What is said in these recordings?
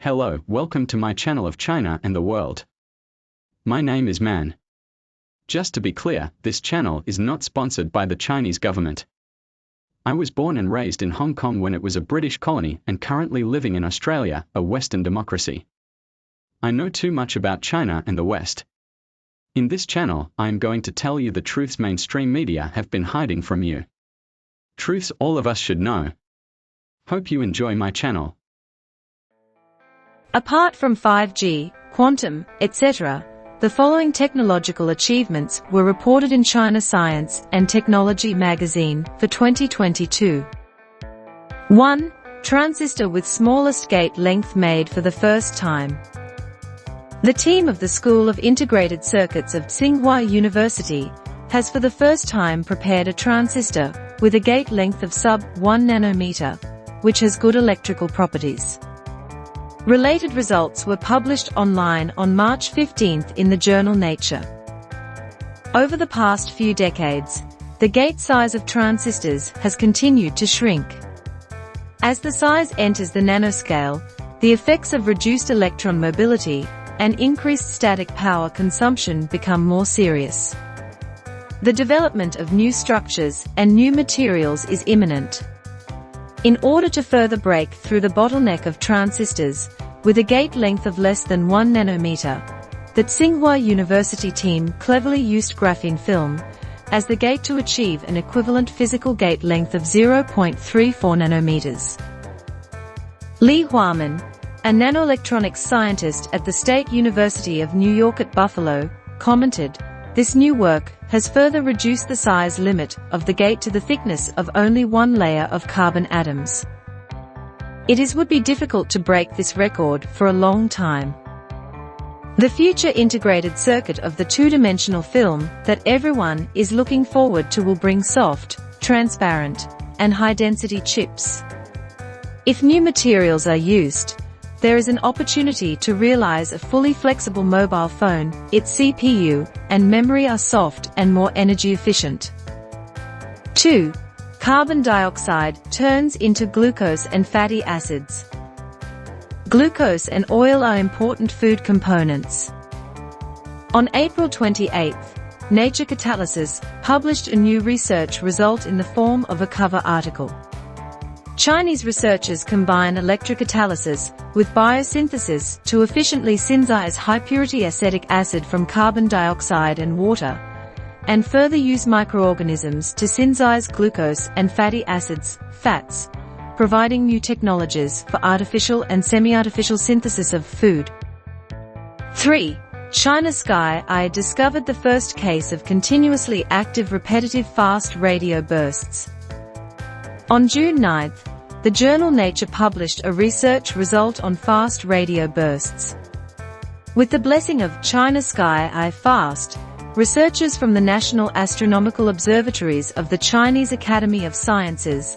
Hello, welcome to my channel of China and the world. My name is Man. Just to be clear, this channel is not sponsored by the Chinese government. I was born and raised in Hong Kong when it was a British colony and currently living in Australia, a Western democracy. I know too much about China and the West. In this channel, I am going to tell you the truths mainstream media have been hiding from you. Truths all of us should know. Hope you enjoy my channel. Apart from 5G, quantum, etc., the following technological achievements were reported in China Science and Technology magazine for 2022. 1. Transistor with smallest gate length made for the first time. The team of the School of Integrated Circuits of Tsinghua University has for the first time prepared a transistor with a gate length of sub-1 nanometer, which has good electrical properties. Related results were published online on March 15 in the journal Nature. Over the past few decades, the gate size of transistors has continued to shrink. As the size enters the nanoscale, the effects of reduced electron mobility and increased static power consumption become more serious. The development of new structures and new materials is imminent. In order to further break through the bottleneck of transistors, with a gate length of less than 1 nanometer, the Tsinghua University team cleverly used graphene film as the gate to achieve an equivalent physical gate length of 0.34 nanometers. Li Huaman, a nanoelectronics scientist at the State University of New York at Buffalo, commented, "This new work has further reduced the size limit of the gate to the thickness of only one layer of carbon atoms. Would be difficult to break this record for a long time." The future integrated circuit of the two-dimensional film that everyone is looking forward to will bring soft, transparent, and high-density chips. If new materials are used, there is an opportunity to realize a fully flexible mobile phone. Its CPU and memory are soft and more energy efficient. 2. Carbon dioxide turns into glucose and fatty acids. Glucose and oil are important food components. On April 28, Nature Catalysis published a new research result in the form of a cover article. Chinese researchers combine electrocatalysis with biosynthesis to efficiently synthesize high-purity acetic acid from carbon dioxide and water, and further use microorganisms to synthesize glucose and fatty acids, fats, providing new technologies for artificial and semi-artificial synthesis of food. 3. China Sky discovered the first case of continuously active repetitive fast radio bursts. On June 9, the journal Nature published a research result on fast radio bursts. With the blessing of China Sky Fast, researchers from the National Astronomical Observatories of the Chinese Academy of Sciences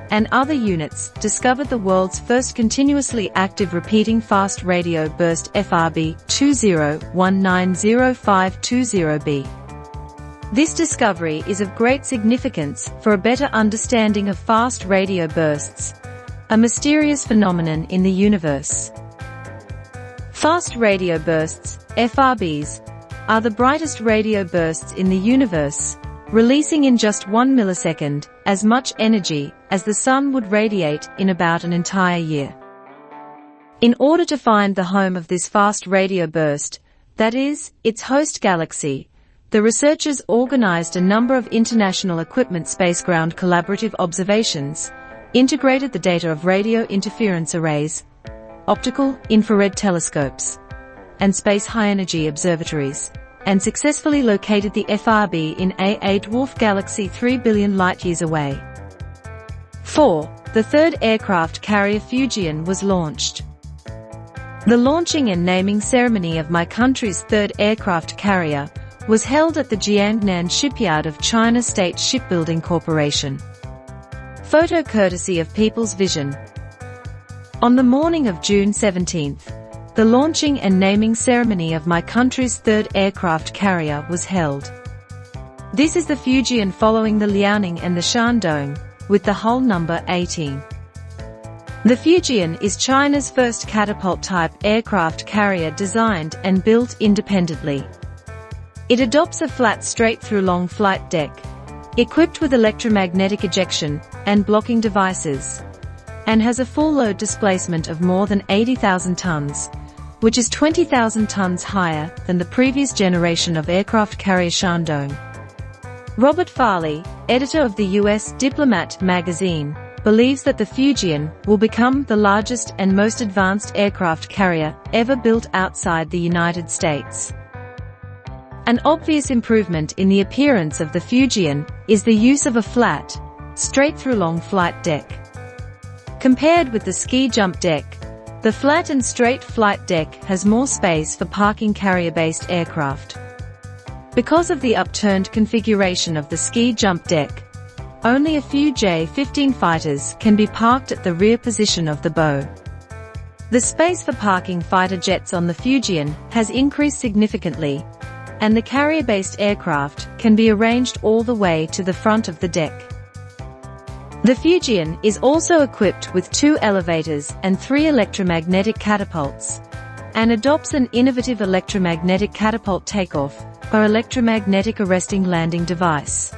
and other units discovered the world's first continuously active repeating fast radio burst FRB 20190520b. This discovery is of great significance for a better understanding of fast radio bursts, a mysterious phenomenon in the universe. Fast radio bursts, FRBs, are the brightest radio bursts in the universe, releasing in just 1 millisecond as much energy as the sun would radiate in about an entire year. In order to find the home of this fast radio burst, that is, its host galaxy, the researchers organized a number of international equipment spaceground collaborative observations, integrated the data of radio interference arrays, optical, infrared telescopes, and space high-energy observatories, and successfully located the FRB in a dwarf galaxy 3 billion light-years away. 4. The third aircraft carrier Fujian was launched. The launching and naming ceremony of my country's third aircraft carrier was held at the Jiangnan shipyard of China State Shipbuilding Corporation. Photo courtesy of People's Vision. On the morning of June 17, the launching and naming ceremony of my country's third aircraft carrier was held. This is the Fujian following the Liaoning and the Shandong, with the hull number 18. The Fujian is China's first catapult-type aircraft carrier designed and built independently. It adopts a flat straight-through long flight deck, equipped with electromagnetic ejection and blocking devices, and has a full load displacement of more than 80,000 tons, which is 20,000 tons higher than the previous generation of aircraft carrier Shandong. Robert Farley, editor of the U.S. Diplomat magazine, believes that the Fujian will become the largest and most advanced aircraft carrier ever built outside the United States. An obvious improvement in the appearance of the Fujian is the use of a flat, straight-through long flight deck. Compared with the ski jump deck, the flat and straight flight deck has more space for parking carrier-based aircraft. Because of the upturned configuration of the ski jump deck, only a few J-15 fighters can be parked at the rear position of the bow. The space for parking fighter jets on the Fujian has increased significantly, and the carrier-based aircraft can be arranged all the way to the front of the deck. The Fujian is also equipped with 2 elevators and 3 electromagnetic catapults, and adopts an innovative electromagnetic catapult takeoff or electromagnetic arresting landing device.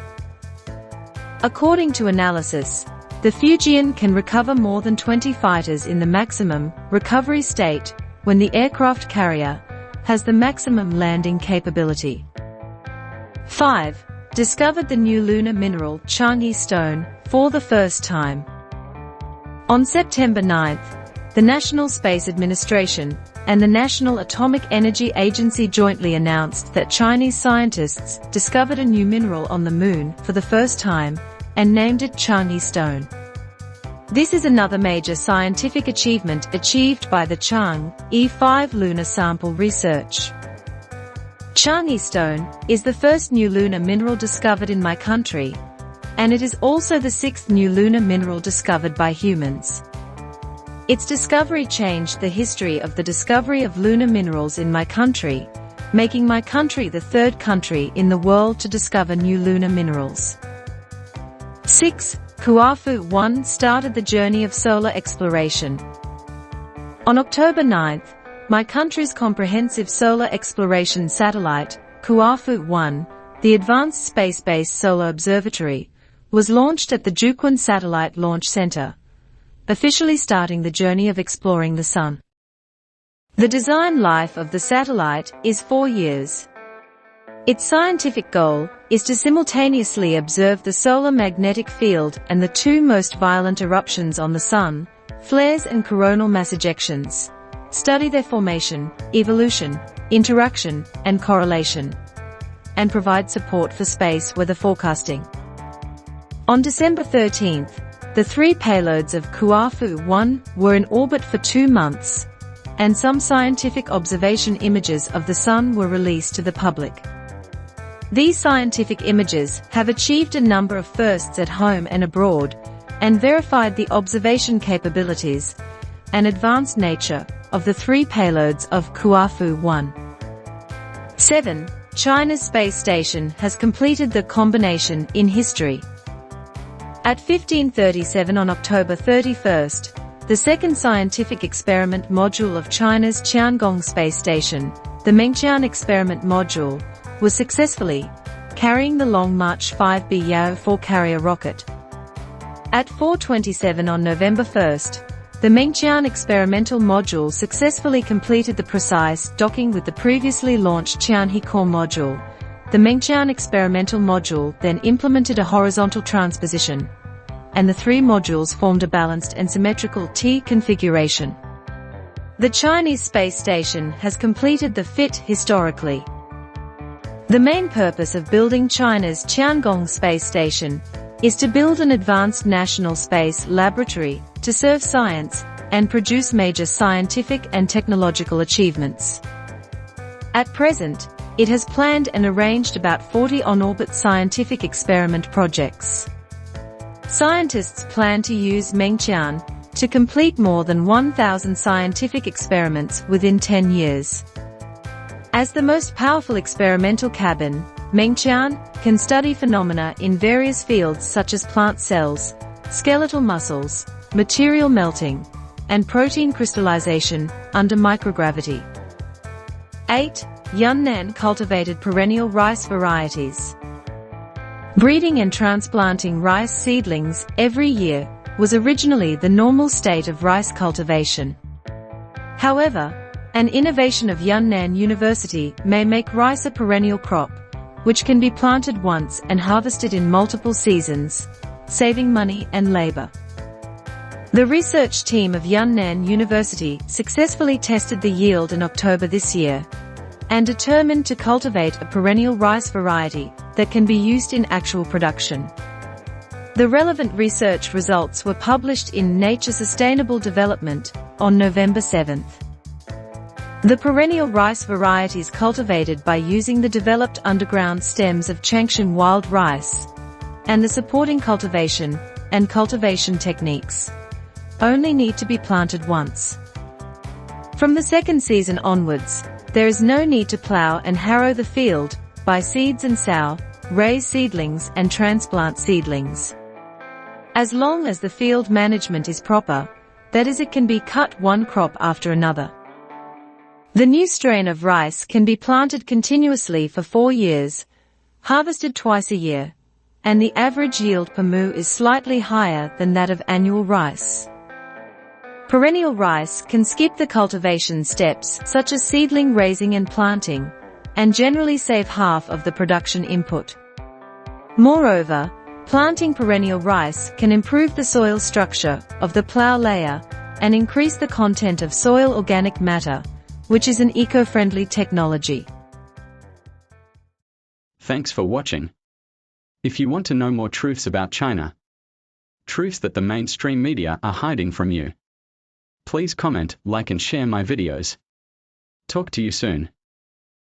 According to analysis, the Fujian can recover more than 20 fighters in the maximum recovery state when the aircraft carrier has the maximum landing capability. 5. Discovered the new lunar mineral Changi stone for the first time. On September 9th, the National Space Administration and the National Atomic Energy Agency jointly announced that Chinese scientists discovered a new mineral on the Moon for the first time and named it Changi stone. This is another major scientific achievement achieved by the Chang'e 5 lunar sample research. Changi stone is the first new lunar mineral discovered in my country, and it is also the 6th new lunar mineral discovered by humans. Its discovery changed the history of the discovery of lunar minerals in my country, making my country the 3rd country in the world to discover new lunar minerals. 6. Kuafu 1 started the journey of solar exploration. On October 9th, my country's comprehensive solar exploration satellite, Kuafu 1, the Advanced Space-Based Solar Observatory, was launched at the Jiuquan Satellite Launch Center, officially starting the journey of exploring the Sun. The design life of the satellite is 4 years. Its scientific goal is to simultaneously observe the solar magnetic field and the 2 most violent eruptions on the Sun, flares and coronal mass ejections, study their formation, evolution, interaction, and correlation, and provide support for space weather forecasting. On December 13th, the 3 payloads of Kuafu 1 were in orbit for 2 months, and some scientific observation images of the Sun were released to the public. These scientific images have achieved a number of firsts at home and abroad, and verified the observation capabilities and advanced nature of the 3 payloads of Kuafu 1. 7. China's space station has completed the combination in history. At 1537 on October 31st, the 2nd scientific experiment module of China's Tiangong space station, the Mengtian experiment module, was successfully carrying the Long March 5B Yao 4 carrier rocket. At 4:27 on November 1st, the Mengtian experimental module successfully completed the precise docking with the previously launched Tianhe core module. The Mengtian experimental module then implemented a horizontal transposition, and the 3 modules formed a balanced and symmetrical T configuration. The Chinese space station has completed the fit historically. The main purpose of building China's Tiangong space station is to build an advanced national space laboratory to serve science and produce major scientific and technological achievements. At present, it has planned and arranged about 40 on-orbit scientific experiment projects. Scientists plan to use Mengtian to complete more than 1,000 scientific experiments within 10 years. As the most powerful experimental cabin, Mengtian can study phenomena in various fields such as plant cells, skeletal muscles, material melting, and protein crystallization under microgravity. 8. Yunnan cultivated perennial rice varieties. Breeding and transplanting rice seedlings every year was originally the normal state of rice cultivation. However, an innovation of Yunnan University may make rice a perennial crop, which can be planted once and harvested in multiple seasons, saving money and labor. The research team of Yunnan University successfully tested the yield in October this year, and determined to cultivate a perennial rice variety that can be used in actual production. The relevant research results were published in Nature Sustainable Development on November 7. The perennial rice varieties cultivated by using the developed underground stems of Changsheng wild rice and the supporting cultivation and cultivation techniques only need to be planted once. From the second season onwards, there is no need to plow and harrow the field, buy seeds and sow, raise seedlings and transplant seedlings. As long as the field management is proper, that is, it can be cut one crop after another. The new strain of rice can be planted continuously for 4 years, harvested twice a year, and the average yield per mu is slightly higher than that of annual rice. Perennial rice can skip the cultivation steps such as seedling raising and planting, and generally save half of the production input. Moreover, planting perennial rice can improve the soil structure of the plough layer and increase the content of soil organic matter, which is an eco-friendly technology. Thanks for watching. If you want to know more truths about China, truths that the mainstream media are hiding from you, please comment, like and share my videos. Talk to you soon.